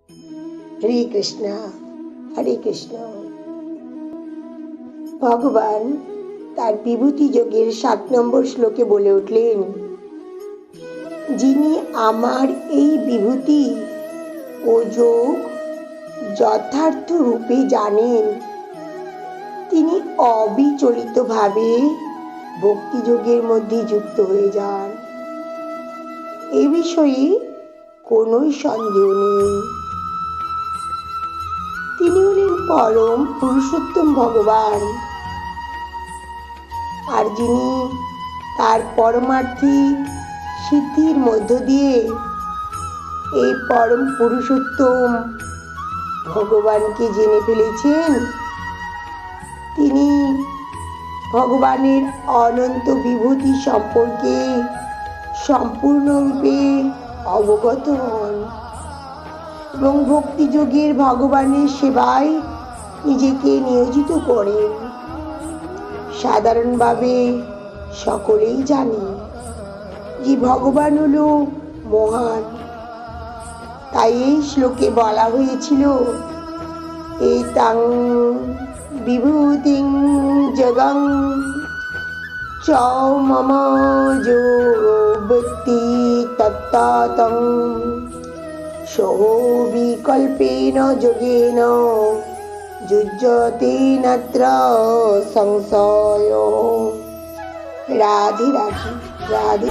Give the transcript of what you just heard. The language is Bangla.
হরে কৃষ্ণ, হরে কৃষ্ণ। ভগবান তার বিভূতি যোগের 7 নম্বর শ্লোকে বলে উঠলেন, যিনি আমার এই বিভূতি ও যোগ যথার্থ রূপে জানেন, তিনি অবিচলিতভাবে ভক্তিযোগের মধ্যে যুক্ত হয়ে যান। এ বিষয়ে কোনো সন্দেহ নেই। তিনি হলেন পরম পুরুষোত্তম ভগবান, আর যিনি তার পরমার্থিক সিদ্ধির মধ্য দিয়ে এই পরম পুরুষোত্তম ভগবানকে জেনে ফেলেছেন, তিনি ভগবানের অনন্ত বিভূতি সম্পর্কে সম্পূর্ণরূপে অবগত হন এবং ভক্তিযোগের ভগবানের সেবায় নিজেকে নিয়োজিত করেন। সাধারণভাবে সকলেই জানে যে ভগবান হলো মহান, তাই এই শ্লোকে বলা হয়েছিল, এতাং বিভূতিং জগং চ মম যো ব্যক্তি তত্ত্বতং সহ বিকল্পেন যোগেন যুজ্যতে নত্র সংশয়। রাধে রাধে, রাধে।